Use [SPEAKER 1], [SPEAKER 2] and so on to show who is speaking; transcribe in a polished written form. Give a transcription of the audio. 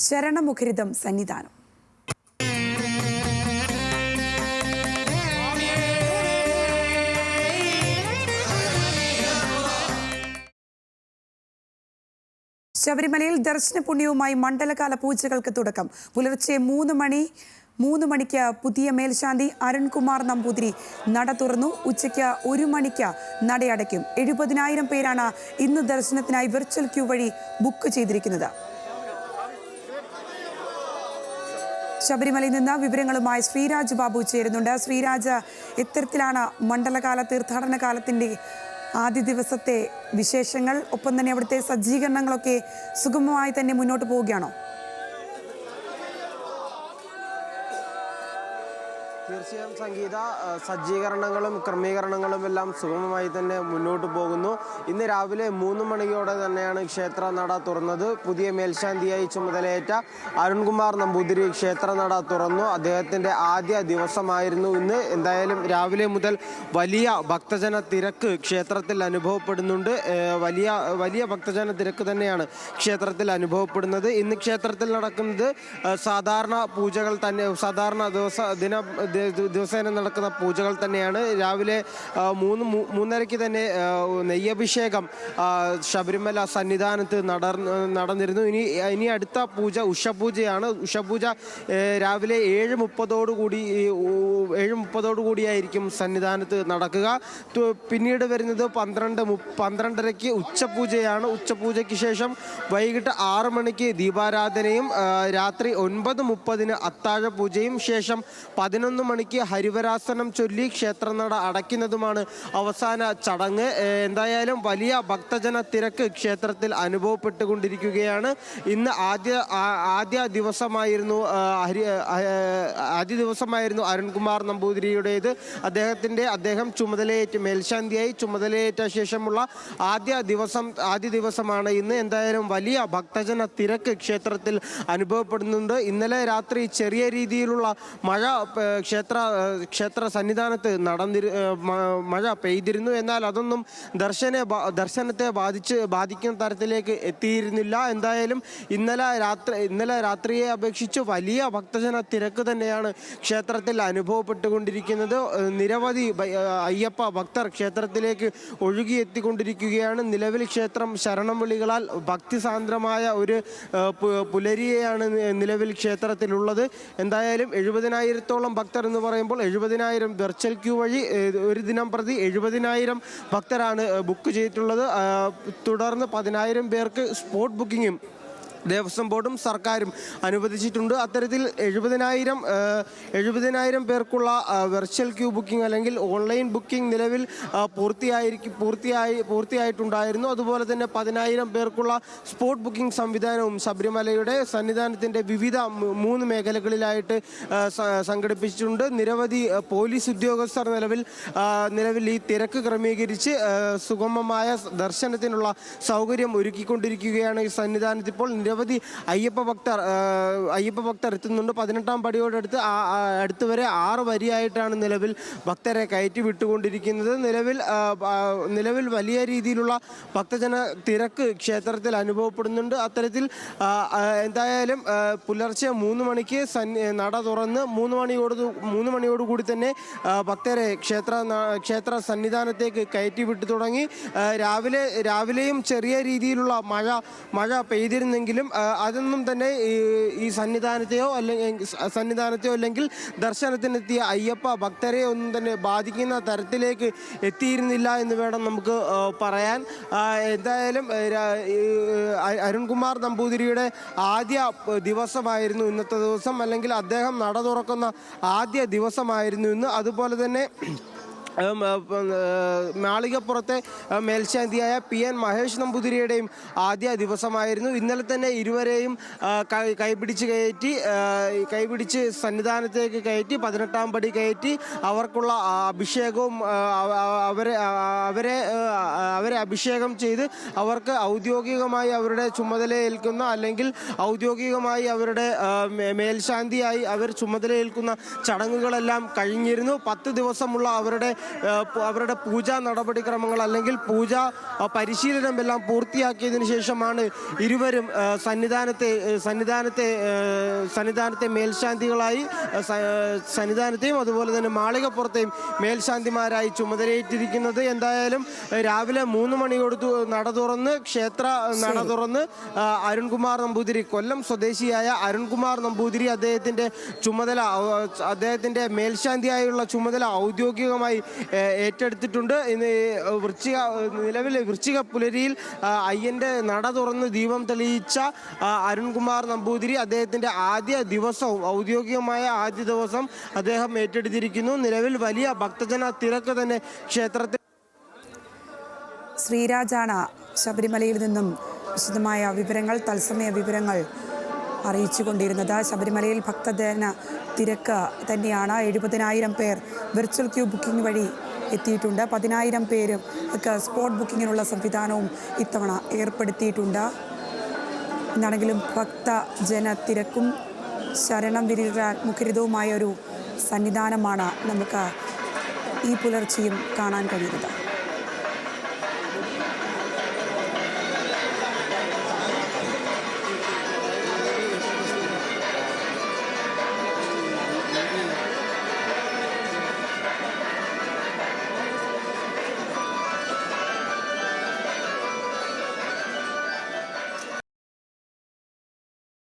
[SPEAKER 1] ശരണമുഖരിതം സന്നിധാനം. ശബരിമലയിൽ ദർശന പുണ്യവുമായി മണ്ഡലകാല പൂജകൾക്ക് തുടക്കം. പുലർച്ചെ 3 മണിക്ക് പുതിയ മേൽശാന്തി അരുൺകുമാർ നമ്പൂതിരി നട തുറന്നു. ഉച്ചയ്ക്ക് 1 മണിക്ക് നടയടയ്ക്കും. 70,000 പേരാണ് ഇന്ന് ദർശനത്തിനായി വെർച്വൽ ക്യൂ വഴി ബുക്ക് ചെയ്തിരിക്കുന്നത്. ശബരിമലയിൽ നിന്ന് വിവരങ്ങളുമായി ശ്രീരാജ് ബാബു ചേരുന്നുണ്ട്. ശ്രീരാജ്, ഇത്തരത്തിലാണ് മണ്ഡലകാല തീർത്ഥാടന കാലത്തിന്റെ ആദ്യ ദിവസത്തെ വിശേഷങ്ങൾ. ഒപ്പം തന്നെ അവിടുത്തെ സജ്ജീകരണങ്ങളൊക്കെ സുഗമമായി തന്നെ മുന്നോട്ട് പോവുകയാണോ?
[SPEAKER 2] തീർച്ചയായും സംഗീത, സജ്ജീകരണങ്ങളും ക്രമീകരണങ്ങളും എല്ലാം സുഗമമായി തന്നെ മുന്നോട്ട് പോകുന്നു. ഇന്ന് രാവിലെ 3 മണിയോടെ തന്നെയാണ് ക്ഷേത്ര നട തുറന്നത്. പുതിയ മേൽശാന്തിയായി ചുമതലയേറ്റ അരുൺകുമാർ നമ്പൂതിരി ക്ഷേത്ര നട തുറന്നു. അദ്ദേഹത്തിൻ്റെ ആദ്യ ദിവസമായിരുന്നു ഇന്ന്. എന്തായാലും രാവിലെ മുതൽ വലിയ ഭക്തജന തിരക്ക് ക്ഷേത്രത്തിൽ അനുഭവപ്പെടുന്നുണ്ട്. വലിയ ഭക്തജന തിരക്ക് തന്നെയാണ് ക്ഷേത്രത്തിൽ അനുഭവപ്പെടുന്നത്. ഇന്ന് ക്ഷേത്രത്തിൽ നടക്കുന്നത് സാധാരണ പൂജകൾ തന്നെ, സാധാരണ ദിവസേന നടക്കുന്ന പൂജകൾ തന്നെയാണ്. രാവിലെ 3:30 തന്നെ നെയ്യഭിഷേകം ശബരിമല സന്നിധാനത്ത് നടന്നിരുന്നു. ഇനി അടുത്ത പൂജ ഉഷപൂജയാണ്. ഉഷപൂജ രാവിലെ 7:30 സന്നിധാനത്ത് നടക്കുക. പിന്നീട് വരുന്നത് 12:30 ഉച്ചപൂജയാണ്. ഉച്ചപൂജയ്ക്ക് ശേഷം വൈകിട്ട് 6 മണിക്ക് ദീപാരാധനയും രാത്രി 9:30 അത്താഴ പൂജയും ശേഷം 11 മണിക്ക് ഹരിവരാസനം ചൊല്ലി ക്ഷേത്രനട അടയ്ക്കുന്നതുമാണ് അവസാന ചടങ്ങ്. എന്തായാലും വലിയ ഭക്തജന തിരക്ക് ക്ഷേത്രത്തിൽ അനുഭവപ്പെട്ടുകൊണ്ടിരിക്കുകയാണ്. ഇന്ന് ആദ്യ ദിവസമായിരുന്നു അരുൺകുമാർ നമ്പൂതിരിയുടേത്. അദ്ദേഹം മേൽശാന്തിയായി ചുമതലയേറ്റ ശേഷമുള്ള ആദ്യ ദിവസമാണ് ഇന്ന്. എന്തായാലും വലിയ ഭക്തജന തിരക്ക് ക്ഷേത്രത്തിൽ അനുഭവപ്പെടുന്നുണ്ട്. ഇന്നലെ രാത്രി ചെറിയ രീതിയിലുള്ള മഴ ക്ഷേത്ര സന്നിധാനത്ത് മഴ പെയ്തിരുന്നു. എന്നാൽ അതൊന്നും ദർശനത്തെ ബാധിക്കുന്ന തരത്തിലേക്ക് എത്തിയിരുന്നില്ല. എന്തായാലും ഇന്നലെ രാത്രിയെ അപേക്ഷിച്ച് വലിയ ഭക്തജന തിരക്ക് തന്നെയാണ് ക്ഷേത്രത്തിൽ അനുഭവപ്പെട്ടുകൊണ്ടിരിക്കുന്നത്. നിരവധി അയ്യപ്പ ഭക്തർ ക്ഷേത്രത്തിലേക്ക് ഒഴുകിയെത്തിക്കൊണ്ടിരിക്കുകയാണ്. നിലവിൽ ക്ഷേത്രം ശരണം വിളികളാൽ ഭക്തിസാന്ദ്രമായ ഒരു പുലരിയെയാണ് നിലവിൽ ക്ഷേത്രത്തിലുള്ളത്. എന്തായാലും 70,000-ഓളം ഭക്തർ എന്ന് പറയുമ്പോൾ 70,000 വെർച്വൽ ക്യൂ വഴി ഒരു ദിനം പ്രതി 70,000 ഭക്തരാണ് ബുക്ക് ചെയ്തിട്ടുള്ളത്. തുടർന്ന് 10,000 പേർക്ക് സ്പോട്ട് ബുക്കിങ്ങും ദേവസ്വം ബോർഡും സർക്കാരും അനുവദിച്ചിട്ടുണ്ട്. അത്തരത്തിൽ 70,000 പേർക്കുള്ള വെർച്വൽ ക്യൂ ബുക്കിംഗ് അല്ലെങ്കിൽ ഓൺലൈൻ ബുക്കിംഗ് നിലവിൽ പൂർത്തിയായിട്ടുണ്ടായിരുന്നു. അതുപോലെ തന്നെ 10,000 പേർക്കുള്ള സ്പോട്ട് ബുക്കിംഗ് സംവിധാനവും ശബരിമലയുടെ സന്നിധാനത്തിൻ്റെ വിവിധ 3 മേഖലകളിലായിട്ട് സംഘടിപ്പിച്ചിട്ടുണ്ട്. നിരവധി പോലീസ് ഉദ്യോഗസ്ഥർ നിലവിൽ ഈ തിരക്ക് ക്രമീകരിച്ച് സുഗമമായ ദർശനത്തിനുള്ള സൗകര്യം ഒരുക്കിക്കൊണ്ടിരിക്കുകയാണ്. ഈ സന്നിധാനത്ത് ഇപ്പോൾ നിരവധി അയ്യപ്പ ഭക്തർ എത്തുന്നുണ്ട്. 18-ാം പടിയോടടുത്ത് അടുത്ത് വരെ 6 വരിയായിട്ടാണ് നിലവിൽ ഭക്തരെ കയറ്റി വിട്ടുകൊണ്ടിരിക്കുന്നത്. നിലവിൽ വലിയ രീതിയിലുള്ള ഭക്തജന തിരക്ക് ക്ഷേത്രത്തിൽ അനുഭവപ്പെടുന്നുണ്ട്. അത്തരത്തിൽ എന്തായാലും പുലർച്ചെ 3 മണിക്ക് നട തുറന്ന് 3 മണിയോടുകൂടി തന്നെ ഭക്തരെ ക്ഷേത്ര സന്നിധാനത്തേക്ക് കയറ്റി വിട്ടു തുടങ്ങി. രാവിലെയും ചെറിയ രീതിയിലുള്ള മഴ പെയ്തിരുന്നെങ്കിലും അതൊന്നും തന്നെ ഈ സന്നിധാനത്തെയോ അല്ലെങ്കിൽ ദർശനത്തിനെത്തിയ അയ്യപ്പ ഭക്തരെ ഒന്നും തന്നെ ബാധിക്കുന്ന തരത്തിലേക്ക് എത്തിയിരുന്നില്ല എന്ന് വേണം നമുക്ക് പറയാൻ. എന്തായാലും അരുൺകുമാർ നമ്പൂതിരിയുടെ ആദ്യ ദിവസമായിരുന്നു ഇന്നത്തെ ദിവസം, അല്ലെങ്കിൽ അദ്ദേഹം നട തുറക്കുന്ന ആദ്യ ദിവസമായിരുന്നു ഇന്ന്. അതുപോലെ തന്നെ മാളികപ്പുറത്തെ മേൽശാന്തിയായ PN മഹേഷ് നമ്പൂതിരിയുടെയും ആദ്യ ദിവസമായിരുന്നു. ഇന്നലെ തന്നെ ഇരുവരെയും കൈപിടിച്ച് സന്നിധാനത്തേക്ക് കയറ്റി 18-ാം പടി കയറ്റി അവർക്കുള്ള അഭിഷേകവും അവരെ അഭിഷേകം ചെയ്ത് അവർക്ക് ഔദ്യോഗികമായി അവരുടെ ചുമതലയേൽക്കുന്ന അല്ലെങ്കിൽ ഔദ്യോഗികമായി അവരുടെ മേൽശാന്തിയായി അവർ ചുമതലയേൽക്കുന്ന ചടങ്ങുകളെല്ലാം കഴിഞ്ഞിരുന്നു. 10 ദിവസമുള്ള അവരുടെ അവരുടെ പൂജാ നടപടിക്രമങ്ങൾ അല്ലെങ്കിൽ പൂജാ പരിശീലനം എല്ലാം പൂർത്തിയാക്കിയതിനു ശേഷമാണ് ഇരുവരും സന്നിധാനത്തെ മേൽശാന്തികളായി സന്നിധാനത്തെയും അതുപോലെ തന്നെ മാളികപ്പുറത്തെയും മേൽശാന്തിമാരായി ചുമതലയേറ്റിരിക്കുന്നത്. എന്തായാലും രാവിലെ 3 മണിയോട് ക്ഷേത്ര നട തുറന്ന് അരുൺകുമാർ നമ്പൂതിരി, കൊല്ലം സ്വദേശിയായ അരുൺകുമാർ നമ്പൂതിരി അദ്ദേഹത്തിന്റെ മേൽശാന്തിയായുള്ള ചുമതല ഔദ്യോഗികമായി ഏറ്റെടുത്തിട്ടുണ്ട്. നിലവിൽ വൃശ്ചിക പുലരിയിൽ അയ്യന്റെ നട തുറന്ന് ദീപം തെളിയിച്ച അരുൺകുമാർ നമ്പൂതിരി അദ്ദേഹത്തിന്റെ ഔദ്യോഗികമായ ആദ്യ ദിവസം അദ്ദേഹം ഏറ്റെടുത്തിരിക്കുന്നു. നിലവിൽ വലിയ ഭക്തജന തിരക്ക് തന്നെ ക്ഷേത്രത്തിൽ.
[SPEAKER 1] ശ്രീരാജാണ് ശബരിമലയിൽ നിന്നും വിശദമായ തത്സമയ വിവരങ്ങൾ അറിയിച്ചുകൊണ്ടിരുന്നത്. ശബരിമലയിൽ ഭക്തജന തിരക്ക് തന്നെയാണ്. 70,000 പേർ വിർച്വൽ ക്യൂ ബുക്കിംഗ് വഴി എത്തിയിട്ടുണ്ട്. 10,000 പേർക്ക് സ്പോട്ട് ബുക്കിങ്ങിനുള്ള സംവിധാനവും ഇത്തവണ ഏർപ്പെടുത്തിയിട്ടുണ്ട്. എന്നാണെങ്കിലും ഭക്തജന തിരക്കും ശരണം വിരിയാൻ മുഖരിതവുമായ ഒരു സന്നിധാനമാണ് നമുക്ക് ഈ പുലർച്ചെയും കാണാൻ കഴിയുന്നത്.